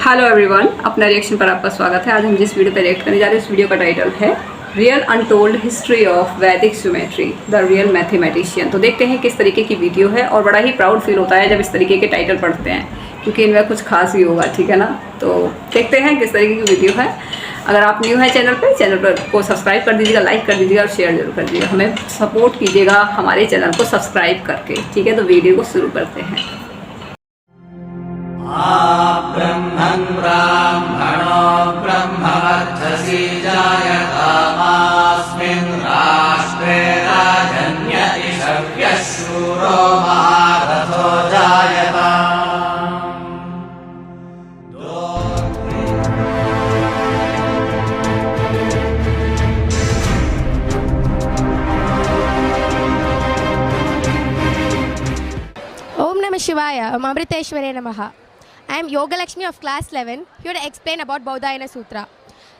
Hello everyone, अपना reaction पर आपका स्वागत है। आज हम जिस वीडियो पर रिएक्ट करने जा रहे हैं उस वीडियो का टाइटल है रियल अनटोल्ड हिस्ट्री ऑफ वैदिक ज्योमेट्री द रियल मैथमेटिशियन। तो देखते हैं किस तरीके की वीडियो है और बड़ा ही प्राउड फील होता है जब इस तरीके के टाइटल पढ़ते हैं, क्योंकि इनमें कुछ खास ही होगा, ठीक है ना। तो देखते हैं किस तरीके की वीडियो है। अगर आप न्यू है चैनल पर को सब्सक्राइब कर दीजिएगा, लाइक कर दीजिएगा और शेयर जरूर कर दीजिएगा। हमें सपोर्ट कीजिएगा हमारे चैनल को सब्सक्राइब करके, ठीक है। तो वीडियो को शुरू करते हैं। ब्रह्मन् ब्राह्मणो ब्रह्मवर्चसी जायतामास्मिन् राष्ट्रे राजन्यति शव्यः शूरो महारथो जायताम्। Om Namah Shivaya, Amriteshware Namaha. I am Yoga Lakshmi of class 11, here to explain about Baudhayana Sutra.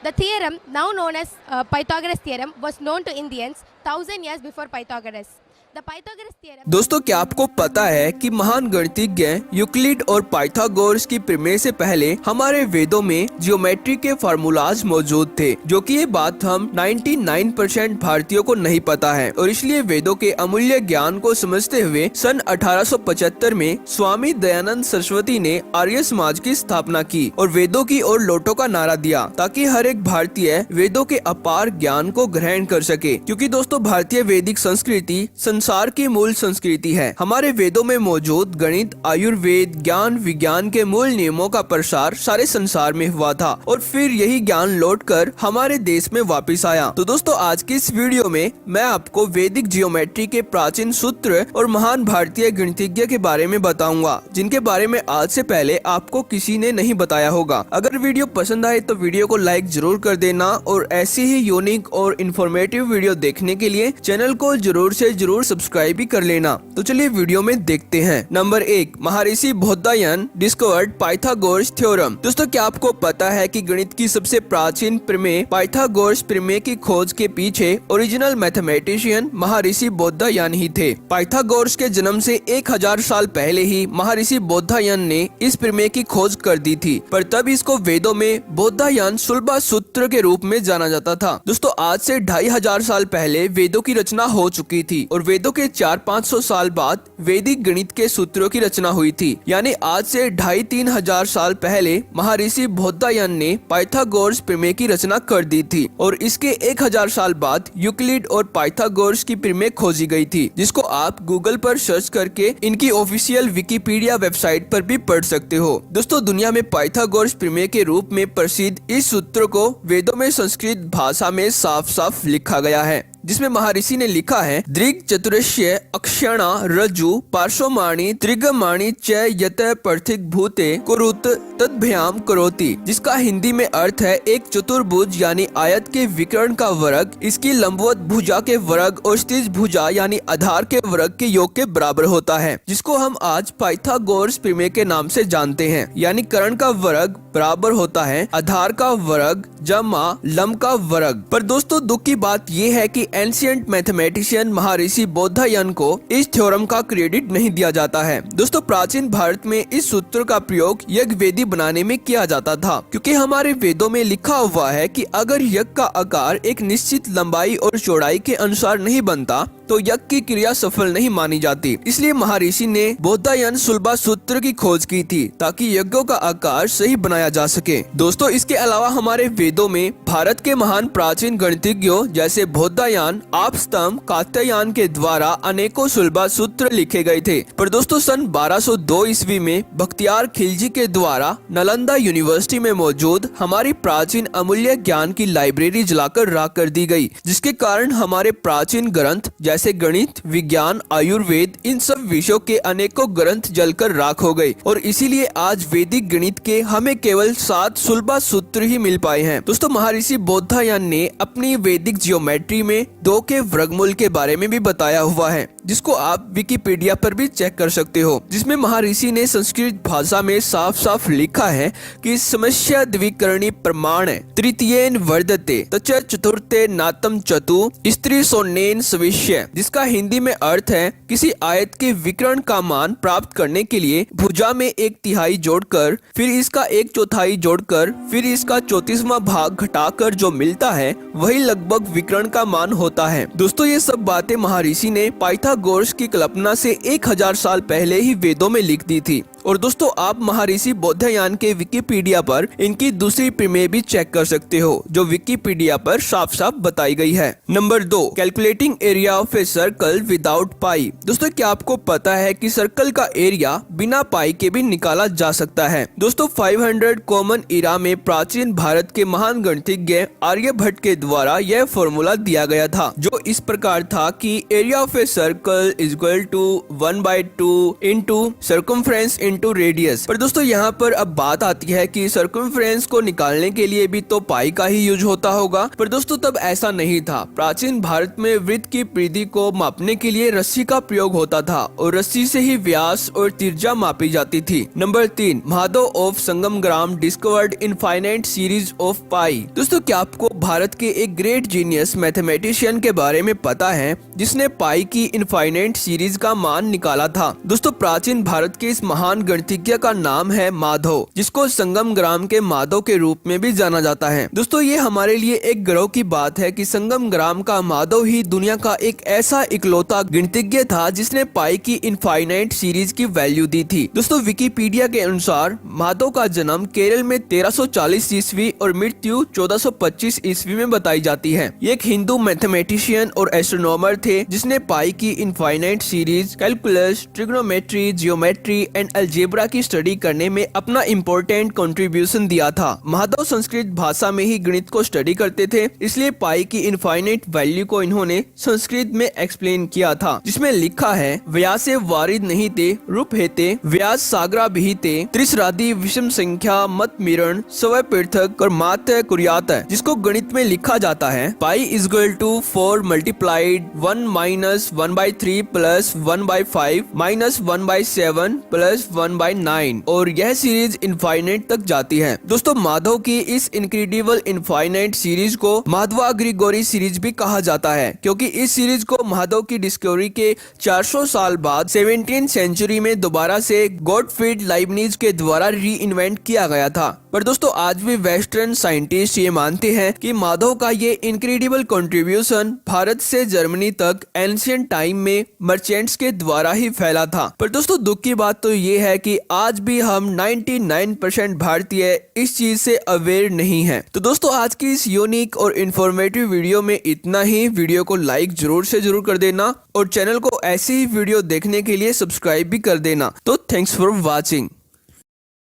The theorem, now known as Pythagoras theorem, was known to Indians 1000 years before Pythagoras. The Pythagoras theorem. दोस्तों, क्या आपको पता है कि महान गणितज्ञ Euclid और Pythagoras की प्रमेय से पहले हमारे वेदों में जियोमेट्री के फार्मूलाज मौजूद थे, जो कि ये बात हम 99% भारतीयों को नहीं पता है। और इसलिए वेदों के अमूल्य ज्ञान को समझते हुए सन 1875 में स्वामी दयानंद सरस्वती ने आर्य समाज की स्थापना की और वेदों की ओर लौटो का नारा दिया, ताकि हर एक भारतीय वेदों के अपार ज्ञान को ग्रहण कर सके। क्योंकि दोस्तों, भारतीय वैदिक संस्कृति संसार की मूल संस्कृति है। हमारे वेदों में मौजूद गणित, आयुर्वेद, ज्ञान विज्ञान के मूल नियमों का प्रसार सारे संसार में हुआ था और फिर यही ज्ञान लौटकर हमारे देश में वापस आया। तो दोस्तों, आज की इस वीडियो में मैं आपको वैदिक जियोमेट्री के प्राचीन सूत्र और महान भारतीय गणितज्ञ के बारे में बताऊंगा, जिनके बारे में आज से पहले आपको किसी ने नहीं बताया होगा। अगर वीडियो पसंद आए तो वीडियो को लाइक जरूर कर देना और ऐसी ही यूनिक और इन्फॉर्मेटिव वीडियो देखने के लिए चैनल को जरूर से जरूर सब्सक्राइब भी कर लेना। तो चलिए वीडियो में देखते हैं। नंबर 1, महर्षि बौधायन डिस्कवर्ड पाइथागोरस थ्योरम। दोस्तों, क्या आपको पता है कि गणित की सबसे प्राचीन प्रमेय पाइथागोरस प्रमेय की खोज के पीछे ओरिजिनल मैथमेटिशियन महर्षि बौधायन ही थे। पाइथागोरस के जन्म से 1000 साल पहले ही महर्षि बौधायन ने इस प्रमेय की खोज कर दी थी, पर तब इसको वेदों में बौधायन सुलभा सूत्र के रूप में जाना जाता था। दोस्तों, आज से 2500 साल पहले वेदों की रचना हो चुकी थी और वेदों के 400-500 साल बाद वैदिक गणित के सूत्रों की रचना हुई थी। यानी आज से 2500-3 हजार साल पहले महर्षि बौधायन ने पाइथागोरस प्रमेय की रचना कर दी थी और इसके 1000 साल बाद यूक्लिड और पाइथागोरस की प्रमेय खोजी गई थी, जिसको आप गूगल पर सर्च करके इनकी ऑफिशियल विकिपीडिया वेबसाइट पर भी पढ़ सकते हो। दोस्तों, दुनिया में पाइथागोरस प्रमेय के रूप में प्रसिद्ध इस सूत्र को वेदों में संस्कृत भाषा में साफ साफ लिखा गया है, जिसमें महर्षि ने लिखा है, दृग चतुरस्य अक्षणा रज्जु पार्श्वमाणी त्रिगमाणी च यत पर्थिक भूते कुरुत तद्भ्याम करोति, जिसका हिंदी में अर्थ है एक चतुर्भुज यानी आयत के विकर्ण का वर्ग इसकी लंबवत भुजा के वर्ग और क्षैतिज भुजा यानी आधार के वर्ग के योग के बराबर होता है, जिसको हम आज पाइथागोरस प्रमेय के नाम से जानते हैं। यानी कर्ण का वर्ग बराबर होता है आधार का वर्ग जमा लंब का वर्ग। पर दोस्तों, दुख की बात यह है कि एंशिएंट मैथमेटिशियन महर्षि बौधायन को इस थ्योरम का क्रेडिट नहीं दिया जाता है। दोस्तों, प्राचीन भारत में इस सूत्र का प्रयोग यज्ञ वेदी बनाने में किया जाता था, क्योंकि हमारे वेदों में लिखा हुआ है कि अगर यज्ञ का आकार एक निश्चित लंबाई और चौड़ाई के अनुसार नहीं बनता तो यज्ञ की क्रिया सफल नहीं मानी जाती। इसलिए महर्षि ने बौधायन सुलभा सूत्र की खोज की थी, ताकि यज्ञों का आकार सही बनाया जा सके। दोस्तों, इसके अलावा हमारे वेदों में भारत के महान प्राचीन गणितज्ञों जैसे बौधायन, आपस्तम्भ, कात्यायन के द्वारा अनेकों सुलभा सूत्र लिखे गए थे। पर दोस्तों, सन 1202 ईस्वी में बख्तियार खिलजी के द्वारा नालंदा यूनिवर्सिटी में मौजूद हमारी प्राचीन अमूल्य ज्ञान की लाइब्रेरी जलाकर राख कर दी गई, जिसके कारण हमारे प्राचीन ग्रंथ जैसे गणित, विज्ञान, आयुर्वेद, इन सब विषयों के अनेकों ग्रंथ जलकर राख हो गए और इसीलिए आज वैदिक गणित के हमें केवल 7 सुलभा सूत्र ही मिल पाए हैं। दोस्तों, महर्षि बौधायन ने अपनी वैदिक जियोमेट्री में 2 के वर्गमूल के बारे में भी बताया हुआ है। जिसको आप विकिपीडिया पर भी चेक कर सकते हो, जिसमें महर्षि ने संस्कृत भाषा में साफ साफ लिखा है कि समस्या द्विकरणी प्रमाण तृतीयेन वर्धते तच चतुर्थे नातम चतु स्त्री सोन्नेन सविष्य, जिसका हिंदी में अर्थ है किसी आयत के विकर्ण का मान प्राप्त करने के लिए भुजा में 1/3 जोड़कर, फिर इसका 1/4 जोड़कर, फिर इसका 34वां भाग घटाकर जो मिलता है वही लगभग विकर्ण का मान होता है। दोस्तों ये सब बातें महर्षि ने पाइथागोरस की कल्पना से 1000 साल पहले ही वेदों में लिख दी थी। और दोस्तों आप महर्षि बौद्धयान के विकिपीडिया पर इनकी दूसरी प्रमेय भी चेक कर सकते हो, जो विकिपीडिया पर साफ साफ बताई गई है। Number 2, calculating area of a circle without pi. दोस्तों क्या आपको पता है कि सर्कल का एरिया बिना पाई के भी निकाला जा सकता है। दोस्तों 500 कॉमन इरा में प्राचीन भारत के महान गणितज्ञ आर्यभट्ट के द्वारा यह फॉर्मूला दिया गया था, जो इस प्रकार था कि area of a circle is equal to 1/2 into circumference into radius. पर दोस्तों यहाँ पर अब बात आती है कि सर्कमफ्रेंस को निकालने के लिए भी तो पाई का ही यूज होता होगा, पर दोस्तों तब ऐसा नहीं था। प्राचीन भारत में वृत्त की परिधि को मापने के लिए रस्सी का प्रयोग होता था और रस्सी से ही व्यास और त्रिज्या मापी जाती थी। Number 3, Madhava of Sangamagrama discovered infinite series of pi. दोस्तों क्या आपको भारत के एक ग्रेट जीनियस मैथमेटिशियन के बारे में पता है जिसने पाई की इनफाइनाइट सीरीज का मान निकाला था? दोस्तों प्राचीन भारत के इस महान गणितज्ञ का नाम है माधव, जिसको संगमग्राम के माधव के रूप में भी जाना जाता है। दोस्तों ये हमारे लिए एक गर्व की बात है कि संगमग्राम का माधव ही दुनिया का एक ऐसा इकलौता गणितज्ञ था जिसने पाई की इनफाइनाइट सीरीज की वैल्यू दी थी। दोस्तों विकिपीडिया के अनुसार माधव का जन्म केरल में 1340 ईस्वी और मृत्यु 1425 ईस्वी में बताई जाती है। ये एक हिंदू मैथमेटिशियन और एस्ट्रोनॉमर थे जिसने पाई की infinite series, calculus, trigonometry, geometry and algebra की स्टडी करने में अपना इम्पोर्टेंट कंट्रीब्यूशन दिया था। माधव संस्कृत भाषा में ही गणित को स्टडी करते थे, इसलिए पाई की इनफाइनाइट वैल्यू को इन्होंने संस्कृत में एक्सप्लेन किया था, जिसमें लिखा है व्यासे वारिद नहीं थे रूप हेते व्यास सागरा विहिते त्रिसरादि विषम संख्या मत मिरण स्वय पृथक और मात कुर्यात, जिसको गणित में लिखा जाता है pi is equal to 4 multiplied 1 minus 1/3 plus 1/5 minus 1/7 plus 1/9 और यह सीरीज इनफाइनाइट तक जाती है। दोस्तों माधव की इस इनक्रेडिबल इनफाइनाइट सीरीज को माधवा ग्रिगोरी सीरीज भी कहा जाता है, क्योंकि इस सीरीज को माधव की डिस्कवरी के 400 साल बाद 17th सेंचुरी में दोबारा से गॉटफ्रीड लाइबनिज के द्वारा री इन्वेंट किया गया था। पर दोस्तों आज भी वेस्टर्न साइंटिस्ट ये मानते हैं कि माधव का ये इनक्रेडिबल कंट्रीब्यूशन भारत से जर्मनी तक एंशिएंट टाइम में मर्चेंट्स के द्वारा ही फैला था। पर दोस्तों दुख की बात तो ये है कि आज भी हम 99% भारतीय इस चीज से अवेयर नहीं हैं। तो दोस्तों आज की इस यूनिक और इंफॉर्मेटिव वीडियो में इतना ही। वीडियो को लाइक जरूर से जरूर कर देना और चैनल को ऐसे ही वीडियो देखने के लिए सब्सक्राइब भी कर देना। तो थैंक्स फॉर वॉचिंग।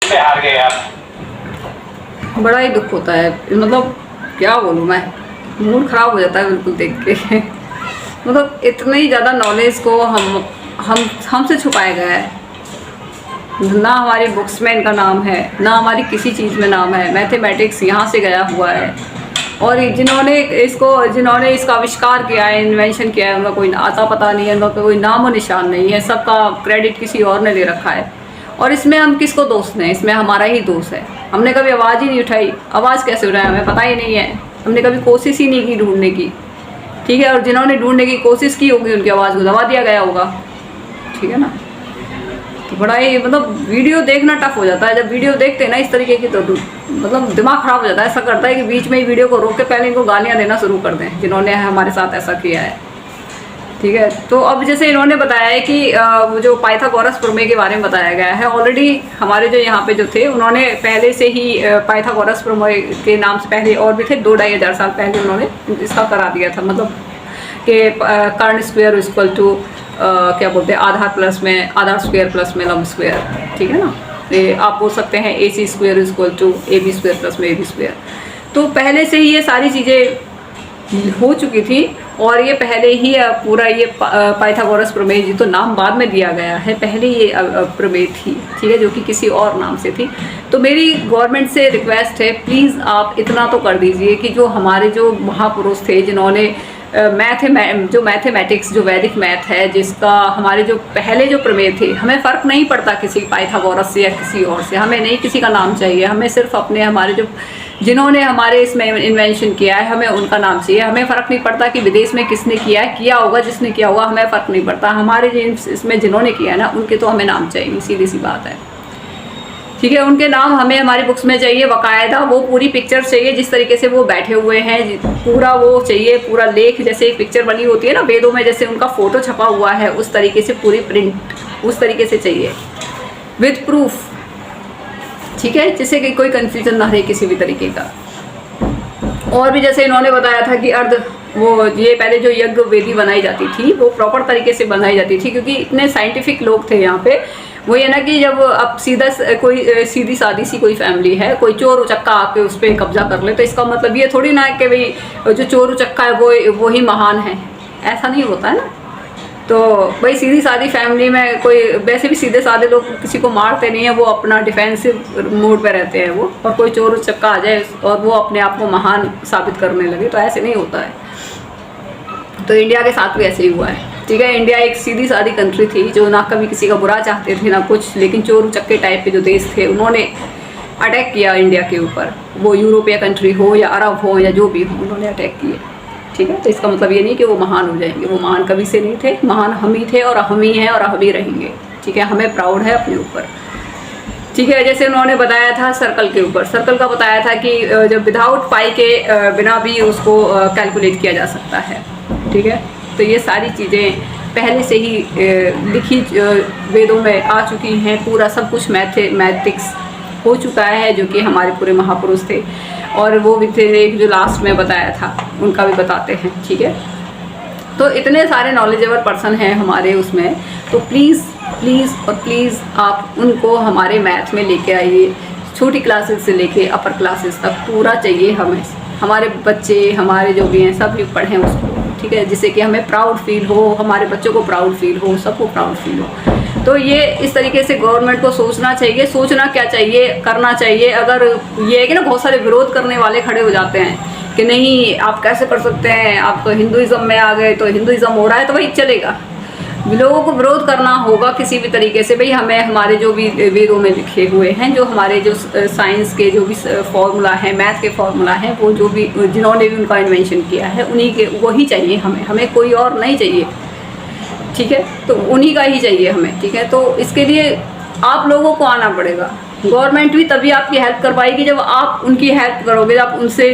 हार गए आप। बड़ा ही दुख होता है, मतलब क्या बोलूँ मैं, मूड खराब हो जाता है बिल्कुल देख के। मतलब इतनी ज़्यादा नॉलेज को हमसे छुपाया गया है। ना हमारी बुक्स में इनका नाम है, ना हमारी किसी चीज़ में नाम है। मैथमेटिक्स यहाँ से गया हुआ है और जिन्होंने इसका आविष्कार किया है, इन्वेंशन किया है, उनका कोई आता पता नहीं है, उनका कोई नाम और निशान नहीं है। सबका क्रेडिट किसी और ने ले रखा है और इसमें हम किसको दोष दें? इसमें हमारा ही दोष है। हमने कभी आवाज़ ही नहीं उठाई। आवाज़ कैसे उठाए हमें पता ही नहीं है। हमने कभी कोशिश ही नहीं की ढूंढने की, ठीक है। और जिन्होंने ढूंढने की कोशिश की होगी उनकी आवाज़ को दबा दिया गया होगा, ठीक है ना। तो बड़ा ही मतलब वीडियो देखना टफ हो जाता है। जब वीडियो देखते हैं ना इस तरीके की तो मतलब दिमाग ख़राब हो जाता है। ऐसा करता है कि बीच में ही वीडियो को रोक के पहले इनको गालियाँ देना शुरू कर दें जिन्होंने हमारे साथ ऐसा किया है, ठीक है। तो अब जैसे इन्होंने बताया है कि वो जो पाइथागोरस प्रमेय के बारे में बताया गया है, ऑलरेडी हमारे जो यहाँ पे जो थे उन्होंने पहले से ही पाइथागोरस प्रमेय के नाम से पहले और भी थे 2-2,500 साल पहले उन्होंने इसका करा दिया था। मतलब कि कर्ण स्क्वायर इक्वल टू क्या बोलते हैं आधार स्क्वायर प्लस में लंब स्क्वायर, ठीक है ना। ये आप बोल सकते हैं AC square equal to AB square plus में AB स्क्वायर। तो पहले से ही ये सारी चीज़ें हो चुकी थी और ये पहले ही पूरा ये पाइथागोरस प्रमेय जी तो नाम बाद में दिया गया है, पहले ये प्रमेय थी, ठीक है, जो कि किसी और नाम से थी। तो मेरी गवर्नमेंट से रिक्वेस्ट है प्लीज़ आप इतना तो कर दीजिए कि जो हमारे जो महापुरुष थे जिन्होंने जो मैथमेटिक्स, जो वैदिक मैथ है, जिसका हमारे जो पहले जो प्रमेय थे, हमें फ़र्क नहीं पड़ता किसी पाइथागोरस से या किसी और से, हमें नहीं किसी का नाम चाहिए, हमें सिर्फ अपने हमारे जो जिन्होंने हमारे इसमें इन्वेंशन किया है हमें उनका नाम चाहिए। हमें फ़र्क नहीं पड़ता कि विदेश में किसने किया होगा, जिसने किया होगा, हमें फ़र्क नहीं पड़ता, हमारे इसमें जिन्होंने किया है ना उनके तो हमें नाम चाहिए, सीधी सी बात है, ठीक है। उनके नाम हमें हमारी बुक्स में चाहिए, बाकायदा वो पूरी पिक्चर चाहिए, जिस तरीके से वो बैठे हुए हैं पूरा वो चाहिए, पूरा लेख जैसे एक पिक्चर बनी होती है ना वेदों में, जैसे उनका फ़ोटो छपा हुआ है उस तरीके से पूरी प्रिंट उस तरीके से चाहिए विद प्रूफ, ठीक है, जिससे कि कोई कन्फ्यूजन ना रहे किसी भी तरीके का। और भी जैसे इन्होंने बताया था कि वो ये पहले जो यज्ञ वेदी बनाई जाती थी वो प्रॉपर तरीके से बनाई जाती थी, क्योंकि इतने साइंटिफिक लोग थे यहाँ पे। वो ये ना कि जब अब कोई सीधी सादी सी कोई फैमिली है, कोई चोर उचक्का आके उस पर कब्जा कर ले, तो इसका मतलब ये थोड़ी ना है कि भाई जो चोर उचक्का है वो ही महान है, ऐसा नहीं होता है ना। तो भाई सीधी सादी फैमिली में कोई वैसे भी सीधे साधे लोग किसी को मारते नहीं है, वो अपना डिफेंसिव मोड पे रहते हैं वो, और कोई चोर उचक्का आ जाए और वो अपने आप को महान साबित करने लगे, तो ऐसे नहीं होता है। तो इंडिया के साथ भी ऐसे ही हुआ है, ठीक है। इंडिया एक सीधी सादी कंट्री थी जो ना कभी किसी का बुरा चाहते थे ना कुछ, लेकिन चोर उचक्के टाइप के जो देश थे उन्होंने अटैक किया इंडिया के ऊपर, वो यूरोपीय कंट्री हो या अरब हो या जो भी हो, उन्होंने अटैक किए, ठीक है। तो इसका मतलब ये नहीं कि वो महान हो जाएंगे, वो महान कभी से नहीं थे, महान हम ही थे और हम ही हैं और हम ही रहेंगे, ठीक है। हमें प्राउड है अपने ऊपर, ठीक है। जैसे उन्होंने बताया था सर्कल के ऊपर, सर्कल का बताया था कि जब विदाउट पाई के बिना भी उसको कैलकुलेट किया जा सकता है, ठीक है। तो ये सारी चीज़ें पहले से ही लिखी वेदों में आ चुकी हैं, पूरा सब कुछ मैथमेटिक्स हो चुका है, जो कि हमारे पूरे महापुरुष थे। और वो भी थे एक जो लास्ट में बताया था उनका भी बताते हैं, ठीक है। तो इतने सारे नॉलेजेबल पर्सन हैं हमारे उसमें, तो प्लीज़ आप उनको हमारे मैथ में लेके आइए, छोटी क्लासेस से लेके अपर क्लासेस तक पूरा चाहिए हमें, हमारे बच्चे हमारे जो भी हैं सब लोग पढ़ें उसको, ठीक है, जिससे कि हमें प्राउड फील हो, हमारे बच्चों को प्राउड फील हो, सबको प्राउड फील हो। तो ये इस तरीके से गवर्नमेंट को सोचना चाहिए। सोचना क्या चाहिए, करना चाहिए। अगर ये है कि ना बहुत सारे विरोध करने वाले खड़े हो जाते हैं कि नहीं आप कैसे कर सकते हैं, आप तो हिंदुइज़्म में आ गए, तो हिंदुइज़्म हो रहा है तो भाई चलेगा, लोगों को विरोध करना होगा किसी भी तरीके से। भाई हमें हमारे जो भी वेदों में लिखे हुए हैं, जो हमारे जो साइंस के जो भी फॉर्मूला है, मैथ के फॉर्मूला हैं, वो जो भी जिन्होंने भी उनका इन्वेंशन किया है उन्हीं के वही चाहिए हमें कोई और नहीं चाहिए, ठीक है। तो उन्हीं का ही चाहिए हमें, ठीक है। तो इसके लिए आप लोगों को आना पड़ेगा। गवर्नमेंट भी तभी आपकी हेल्प कर पाएगी जब आप उनकी हेल्प करोगे, जब आप उनसे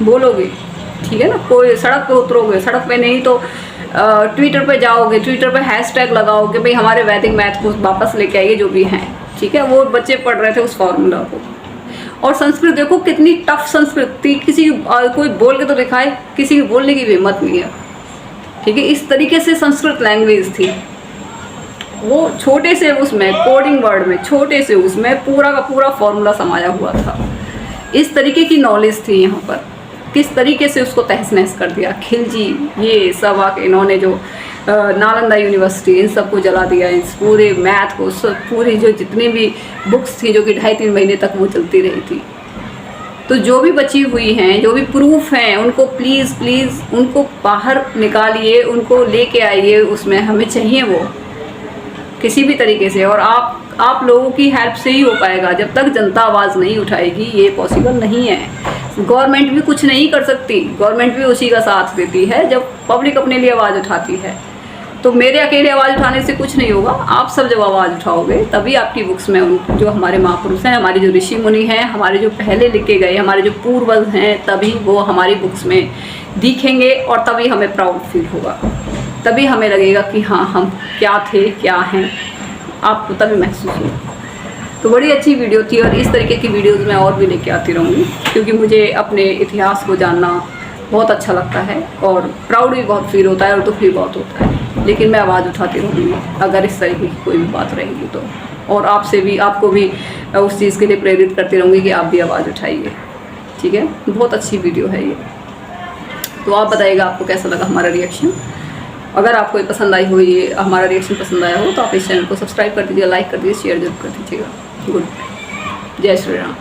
बोलोगे, ठीक है ना। कोई सड़क पे उतरोगे, सड़क पे नहीं तो ट्विटर पे जाओगे, ट्विटर पे हैशटैग लगाओगे, भाई हमारे वैदिक मैथ को वापस लेके आइए जो भी हैं, ठीक है। वो बच्चे पढ़ रहे थे उस फॉर्मूला को। और संस्कृत देखो कितनी टफ संस्कृत थी, किसी कोई बोल के तो दिखाए, किसी की बोलने की भी हिम्मत नहीं है, ठीक है। इस तरीके से संस्कृत लैंग्वेज थी, वो छोटे से उसमें कोडिंग वर्ड में छोटे से उसमें पूरा का पूरा फॉर्मूला समाया हुआ था। इस तरीके की नॉलेज थी यहाँ पर, किस तरीके से उसको तहस नहस कर दिया। खिलजी ये सब आके इन्होंने जो नालंदा यूनिवर्सिटी इन सबको जला दिया, इस पूरे मैथ को सब पूरी जो जितनी भी बुक्स थी जो कि 2.5-3 महीने तक वो चलती रही थी। तो जो भी बची हुई हैं, जो भी प्रूफ हैं, उनको प्लीज़ उनको बाहर निकालिए, उनको लेके आइए, उसमें हमें चाहिए वो किसी भी तरीके से। और आप लोगों की हेल्प से ही हो पाएगा, जब तक जनता आवाज़ नहीं उठाएगी ये पॉसिबल नहीं है। गवर्नमेंट भी कुछ नहीं कर सकती, गवर्नमेंट भी उसी का साथ देती है जब पब्लिक अपने लिए आवाज़ उठाती है। तो मेरे अकेले आवाज़ उठाने से कुछ नहीं होगा, आप सब जब आवाज़ उठाओगे तभी आपकी बुक्स में जो हमारे महापुरुष हैं, हमारे जो ऋषि मुनि हैं, हमारे जो पहले लिखे गए हमारे जो पूर्वज हैं, तभी वो हमारी बुक्स में दिखेंगे और तभी हमें प्राउड फील होगा, तभी हमें लगेगा कि हाँ हम क्या थे क्या हैं, आपको तभी महसूस होगा। तो बड़ी अच्छी वीडियो थी और इस तरीके की वीडियोज़ मैं और भी लेके आती रहूँगी, क्योंकि मुझे अपने इतिहास को जानना बहुत अच्छा लगता है और प्राउड भी बहुत फील होता है और दुख भी बहुत होता है। लेकिन मैं आवाज़ उठाती रहूँगी अगर इस तरीके की कोई भी बात रहेगी तो, और आपको भी उस चीज़ के लिए प्रेरित करती रहूँगी कि आप भी आवाज़ उठाइए, ठीक है। बहुत अच्छी वीडियो है ये। तो आप बताइएगा आपको कैसा लगा हमारा रिएक्शन। अगर आपको ये पसंद आई हो, ये हमारा रिएक्शन पसंद आया हो, तो आप इस चैनल को सब्सक्राइब कर दीजिए, लाइक कर दीजिए, शेयर जरूर कर दीजिएगा। गुड, जय श्री राम।